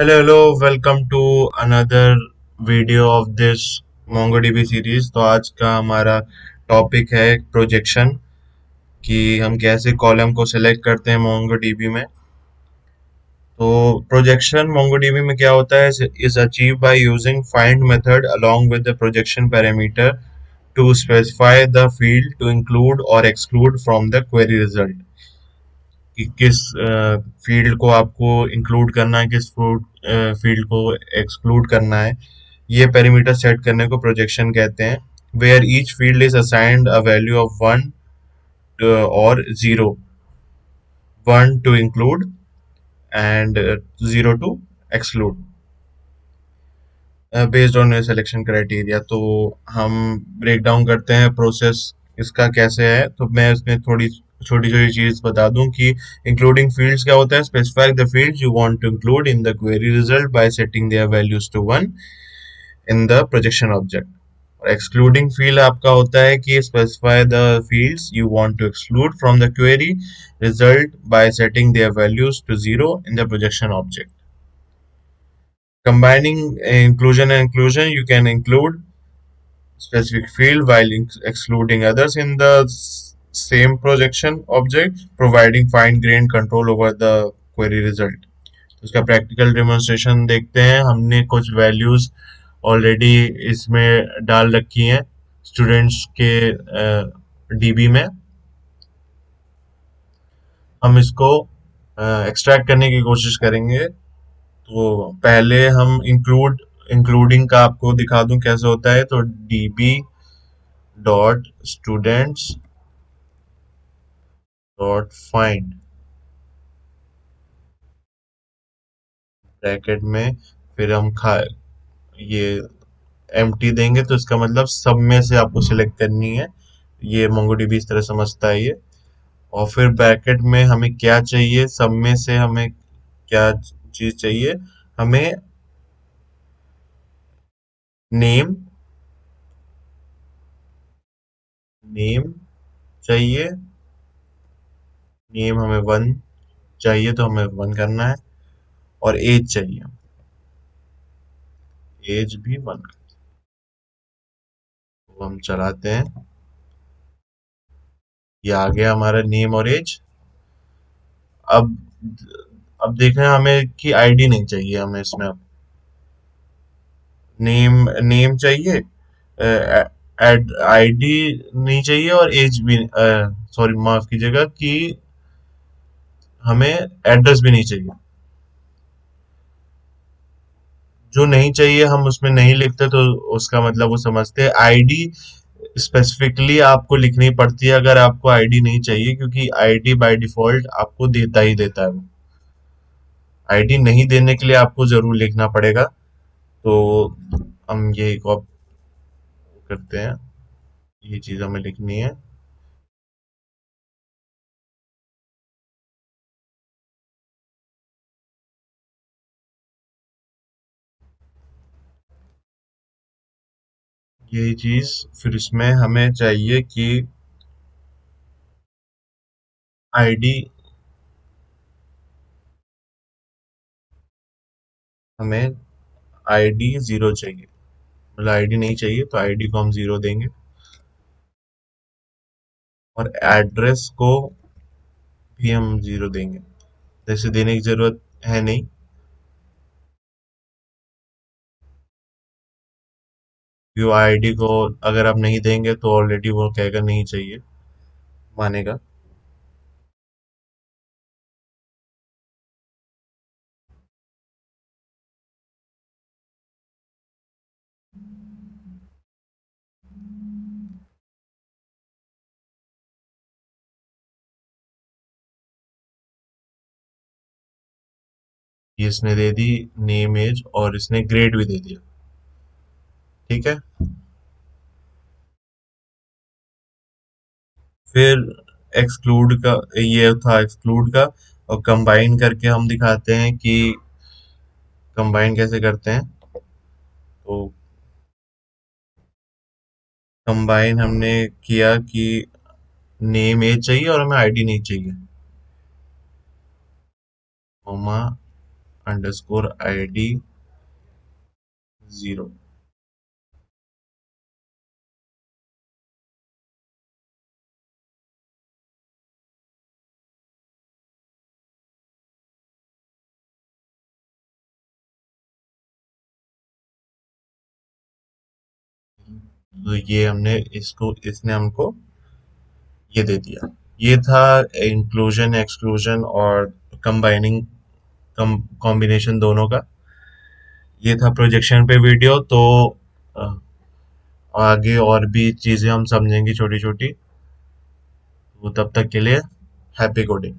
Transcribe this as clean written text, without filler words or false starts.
welcome to another video of this MongoDB series. तो आज का हमारा टॉपिक है प्रोजेक्शन कि हम कैसे कॉलम को सिलेक्ट करते हैं MongoDB में। तो प्रोजेक्शन MongoDB में क्या होता है is achieve by using find method along with the projection parameter to specify the field to include और exclude from the query result. कि किस फील्ड को आपको इंक्लूड करना है, किस फील्ड को एक्सक्लूड करना है, ये पैरामीटर सेट करने को प्रोजेक्शन कहते हैं। Where each field is assigned a value of one और zero, one to include and zero to exclude based on selection criteria. तो हम ब्रेक डाउन करते हैं प्रोसेस इसका कैसे है। तो मैं इसमें थोड़ी छोटी छोटी चीज बता दूं कि इंक्लूडिंग फील्ड्स क्या होता है। Specify the fields you want to include in the query result by setting their values to one in the projection object. और एक्सक्लूडिंग फील्ड आपका होता है कि specify the fields you want to exclude from the query result by setting their values to zero in the projection object. Combining inclusion and inclusion, you can include specific field while excluding others in the same projection object, providing fine-grained control over the query result. उसका practical demonstration देखते हैं। हमने कुछ values already इसमें डाल रखी हैं students के डीबी में। हम इसको एक्सट्रैक्ट करने की कोशिश करेंगे। तो पहले हम इंक्लूडिंग का आपको दिखा दूं कैसे होता है। तो db dot students dot find bracket में, फिर हम खा ये एम्प्टी देंगे तो इसका मतलब सब में से आपको सिलेक्ट करनी है। ये MongoDB इस तरह समझता है ये। और फिर ब्रैकेट में हमें क्या चाहिए, सब में से हमें क्या चीज चाहिए। हमें नेम नेम चाहिए। नेम हमें वन चाहिए तो हमें वन करना है। और एज चाहिए, एज भी वन। तो हम चलाते हैं, ये आ गया हमारा नेम और एज। अब अब देख रहे हैं हमें कि आईडी नहीं चाहिए हमें इसमें। अब नेम नेम चाहिए, एड आईडी नहीं चाहिए और एज भी, सॉरी माफ कीजिएगा कि हमें एड्रेस भी नहीं चाहिए। जो नहीं चाहिए हम उसमें नहीं लिखते तो उसका मतलब वो समझते हैं आईडी स्पेसिफिकली आपको लिखनी पड़ती है अगर आपको आईडी नहीं चाहिए, क्योंकि आईडी बाय डिफॉल्ट आपको देता ही देता है वो। आईडी नहीं देने के लिए आपको जरूर लिखना पड़ेगा। तो हम ये कॉपी करते हैं, ये चीज हमें लिखनी है। यही चीज फिर इसमें हमें चाहिए कि आईडी, हमें आईडी जीरो चाहिए। मतलब आईडी नहीं चाहिए तो आईडी को हम जीरो देंगे। और एड्रेस को भी हम जीरो देंगे। जैसे देने की जरूरत है नहीं। व्यू आईडी को अगर आप नहीं देंगे तो ऑलरेडी वो कहेगा नहीं चाहिए, मानेगा। ये इसने दे दी नेम एज और इसने ग्रेड भी दे दिया। ठीक है। फिर एक्सक्लूड का, ये था एक्सक्लूड का। और कंबाइन करके हम दिखाते हैं कि कंबाइन कैसे करते हैं। तो कंबाइन हमने किया कि नेम एज चाहिए और हमें आईडी नहीं चाहिए, कॉमा _ID 0। तो ये हमने इसको इसने हमको ये दे दिया। ये था इंक्लूजन एक्सक्लूजन और कंबाइनिंग कॉम्बिनेशन दोनों का। ये था प्रोजेक्शन पे वीडियो। तो अ, आगे और भी चीजें हम समझेंगे छोटी छोटी। वो तब तक के लिए हैप्पी कोडिंग।